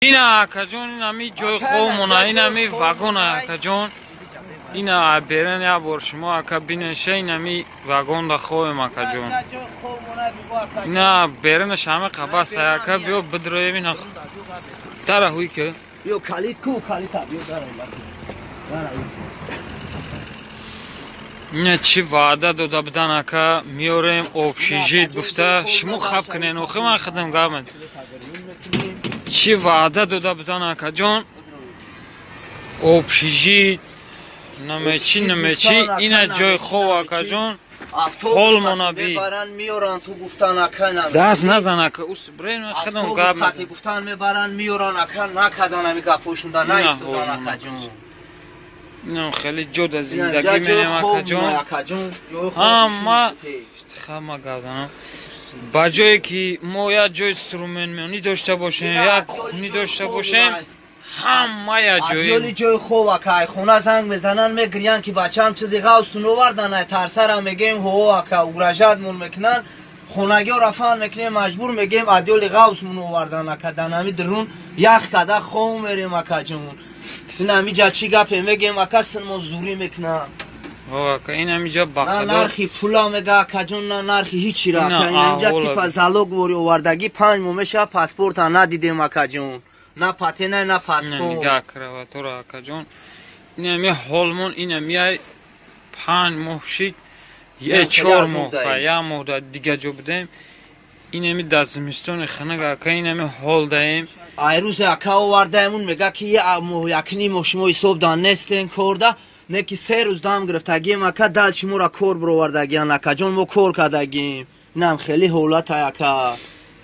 اینا اکجون این همی جای خومونه این همی واگون اکجون اینا برن یا بار شما اکا بینشه این همی واگون دا خویم اکجون اینا برنش همه قباس اکا بیو بدروی بین اخ تره ہوی که بیو کلید کو کلید بیو داره اینا چی وعده داده بدن اکا میوریم اوبشیجید گفته شما خواب کنین و خیمه خدم گامد چی وعده داده بدن اکا جان اوبشیجید نمه چی اینا جای خوب اکا جان حال منا بی میبرن میورن تو گفتن اکا نمی دست نزن اکا اوس برین خدم گام اتوبوس گفتن میبرن میورن اکا نکدن همی گپوشوندن نایستودن اکا جان نه خیلی جدا زندگی مینم اکا جان اما خما گفتم با جایی که ما یا جای استرومن میونی داشته باشیم یا خونی داشته باشیم همه یا جایی جای خوب اکا خونه زنگ میزنن میگریان که بچه هم چیزی غوستون آوردن ترسر هم میگیم هو اکا اگرجت مون میکنن خونگی و رفان میکنیم مجبور میگیم ادیول غوست مون آوردن اکا دنمی درون یخ کده خوب میریم اکا جون سنمی جا چی گپه میگیم اکا سنمو زوری میکنن اکا این همیجا بخدار نرخی پولا میگه اکا جون نرخی هیچی را اکا این همجا تیپا زالوگ وری آوردگی 5 مومشه پاسپورت ها ندیدیم اکا جون نه پاتینه نه پاسپورت نمیگه کرواتور اکا جون این همی حالمون این همی 5 ماه شید یه 4 ماه یا ماه دیگه جو بدیم این همی دزمستون خنگ اکا این همی حال دهیم ایروز اکا آوردهمون میگه که یکنی ماه شما صبح دانستین کرده نکی 3 روز دام گرفتگیم اکا دل شما را کور برو وردگیان اکا جون ما کور کدگیم اینم خیلی حولت اکا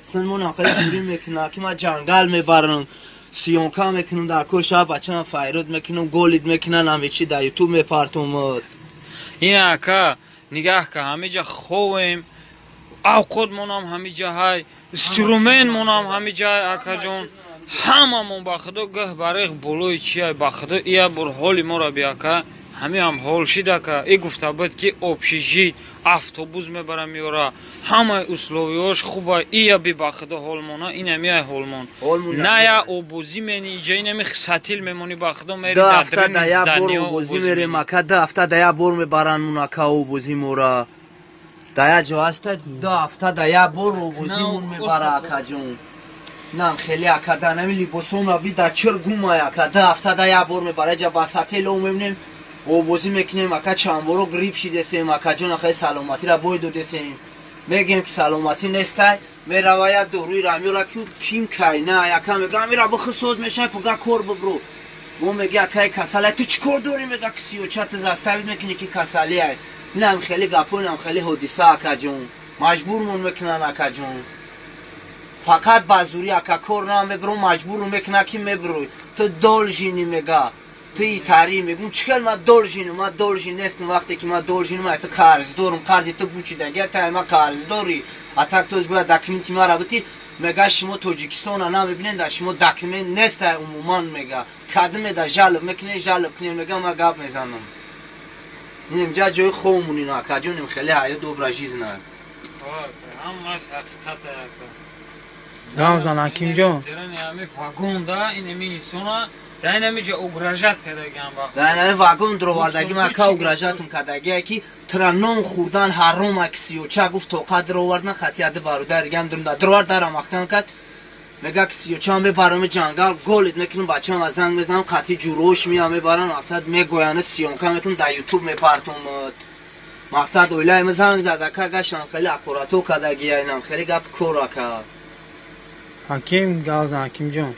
سنمون اکا جوری میکنه که ما جنگل میبرم سیونکا میکنم در کل شب بچه من فیرود میکنم گولید میکنن همه چی در یوتیوب میپرتم این اکا نگاه که همه جا خویم اوقات مونم همه جا های استرومن مونم همه جا اکا جون همه مون بخدا گه برای بلوی چیه بخدا ایا بر حالی ما را بیا که همه هم حال شده که ای گفته بود که اوبشیجید اتوبوس میبره میوره همه اسلوبیاش خوبه ایا بی بخدا حال مونه این همیه حال مون نه یا اوبوزی منی اینجا این همی ستیل میمونی بخدا میری در درین زدنی ها اوبوزی میری مکه 2 هفته دیا بور میبرن مون که اوبوزی مورا دیا جو هست 2 هفته دیا بور اوبوزی مون میبره اکا جون نم خیلی اکا دا نمیلی بسون را بی دا چر گومای اکا 2 هفته دیا بور میبره جا با ستیل او میبینیم اوبوزی میکنیم اکا چند بارو گریب شیده سیم اکا جون خیلی سلامتی را بوی دوده سیم میگیم که سلامتی نیسته میروید دوروی را میورا کیم کهی نه اکا میگم میرا بخصوص میشه پگه کور ببرو مو میگه اکای کسالی تو چی کور دوری میگه که 34 زستوید میکنی که کسالی های نم خیلی گپون هم خیلی حدیثه اکا جون مجبور مون میکنن اکا جون فقط بازوری اکا کور نام میبرو مجبور میکنه که میبروی تو دول جینی میگه تو ای تاری میگم چکل ما دول جینی نیستم وقتی که ما دول جینی ما تو قرض دارم قرضی تو بوچی دنگه تا ما قرض داری اتاک توز باید دکمنتی ما را بتی میگه شما توجیکستان ها نمیبینین در شما دکمنت نیست عموما میگه کدمه در جلب میکنه جلب کنه میگه ما گپ میزنم اینم جای خومونی نه که جونیم خیلی هایو دوبراجیز نه همش حقیقت Ramazan Hakim Can. Dereni vagon da inemi sonra dainemi je ugrajat kadagam ba. Dainemi vagon drovardagi ma ka ugrajatun kadagi ki tranon khurdan harom aksiyo cha guft to qadr ovardan khatiyade barudar gam durunda drovard daram axkan kat mega aksiyo cha me baram jangal golid mekin bacham azang mezan qati jurosh miyame baran asad me goyanat siyonka metun da youtube me partum maqsad oylay mezan zada ka gashan khali aqorato kadagi aynam khali gap koraka Hakim Gavzan Hakim Can.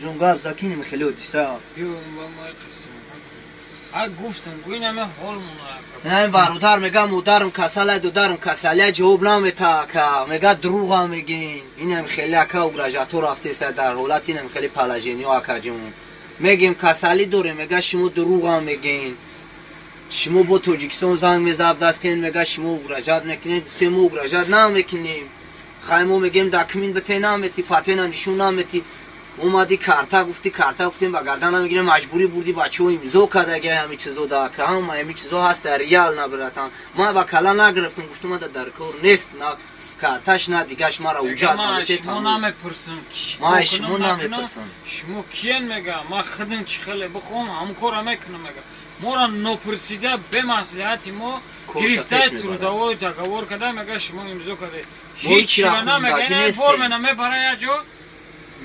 جون قال زاكيني خیلی دیستا یو ما قسم گفتم گوینم حالمون نه برادر میگم مادرم کساله دادرم کساله جواب نمیده که میگه دروغ میگین اینم خیلی اکا اوگراجاتو رفته سر در حالت اینم خیلی پلاژینی و اکا جون میگیم کسالی دوره میگه شما دروغ میگین شما با توجیکستان زنگ میزب دستین میگه شما اوگراجات میکنین گفتیم اوگراجات نمیکنیم خیمو میگیم دکمین بته نمیتی پاتینا نشون نمیتی اومدی کارتا گفتیم با گردن میگیره مجبوری بردی بچه‌ها امضا کردگی همین چیزا دا که همین چیزا هست در ریال نبراتن ما وکلا نگرفتم گفتم در کار نیست نه کارتاش نه دیگهش ما را اوجا ما دولته شما تمام نمیپرسم ما شما نمیپرسم شما کیان میگه ما خودم چی خیلی بخوام هم کارا میکنم میگه ما را نپرسیده به مصلحت ما گرفته ترداوی دگاور کده میگه شما امضا کده هیچ چی را نمیگه این فرم نمیبره جا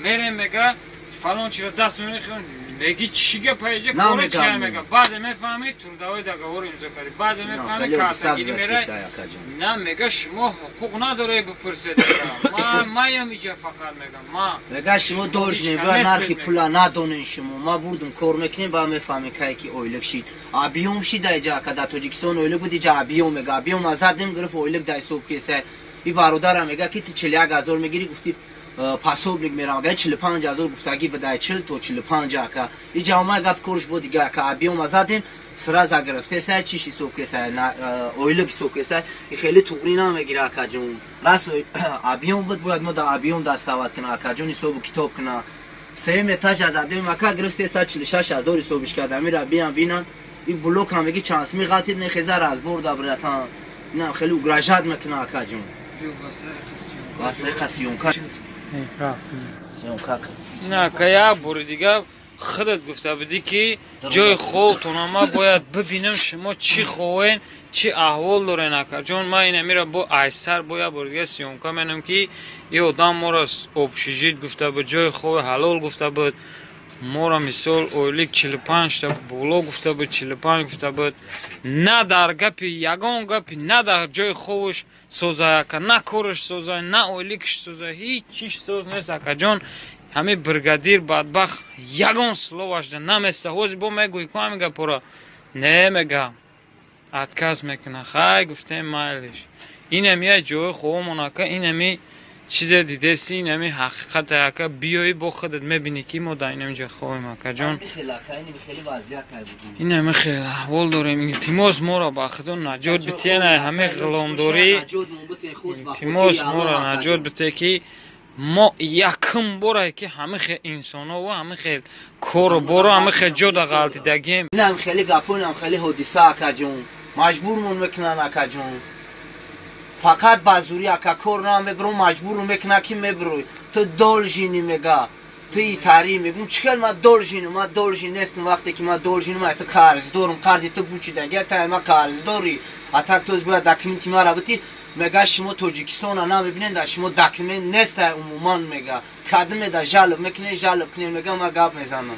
میره میگه فلان چی را دست میخوان میگی چیگه پیجه کار چی میگه بعد میفهمی ترداوی دگاور امضا کردی بعد میفهمی کاسگیری میره نه میگه شما حقوق نداره بپرسید ما اینجا فقط میگم ما میگه شما دوش نمیبرد نرخی پولا ندونین شما ما بودم کار میکنیم با میفهمی که اویلک شید آبیوم شید اینجا کدا تاجیکستان اویلک بودی جا آبیوم میگه آبیوم ازادیم گرفت اویلک دای صبح کیسه این برادرم میگه که 40000 میگیری گفتی پاسوبلیک میرم اگه 45000 گفتگی بدای 40 تا 45 که این جامعه گپ کورش بود دیگه که آبیوم ازادیم سرا زگرفته سه چیشی صبح کیسه اویلک صبح کیسه خیلی توقری نمیگیره اکا جون راست آبیوم بود باید ما دا آبیوم دستاورد کنه اکا جون صبح کتاب کنه سه متاج ازادیم اکا گرفته 146000 صبحش کرده میره بیان بینن این بلوک هم میگه چانس میقاطید نخزار از برد براتان نه خیلی گراجات میکنه اکا جون واسه قسیون کا سیون کا نه که یک بار دیگه خودت گفته بودی که جای خودتون ما باید ببینم شما چی خوین چی احوال دارین اکا جون ما این میره با ایسر باید بار دیگه سیون کا منم که یه آدم ما را ابشیجید گفته بود جای خود حلال گفته بود ما را مثال اویلیک 45 تا بولا گفته بود 45 گفته بود نه در گپی یگان گپی نه در جای خوش سوزای که نه کورش سوزای نه اویلیکش سوزای هیچ چیش سوز نیست اکا جان همه برگادیر بدبخت یگان سلوش ده نمیسته هوز با میگوی که میگه پورا نه میگه اتکاس میکنه خواهی گفته مایلش این همیه جای خوبمونه که این همی چیز دیده سی این همی حقیقت اکا بیایی با خودت میبینی که ما در این همینجا خوبیم اکا جان این همی خیلی احوال داریم التماس ما را با خدا نجات بتینه همه غلامداری التماس ما را نجات بته که ما یکم برای که همه خیلی انسان ها و همه خیلی کار و برو همه خیلی جدا غلطی دگیم این هم خیلی گپون هم خیلی حدیثه اکا جون مجبورمون میکنن اکا جون فقط بازوری اکا کار نام ببرو مجبور میکنه که میبروی تو دول جینی میگه تو ای تاری میگم چکل ما دول جینی نیستم وقتی که ما دول جینی ما تو قرض دارم قرضی تو بوچی دنگه تا ما قرض داری اتاک توز باید دکمنتی ما را بتی میگه شما تاجیکستان ها نمیبینین در شما دکمنت نیست عموما میگه کدمه در جلب میکنه جلب کنین میگه ما گپ میزنم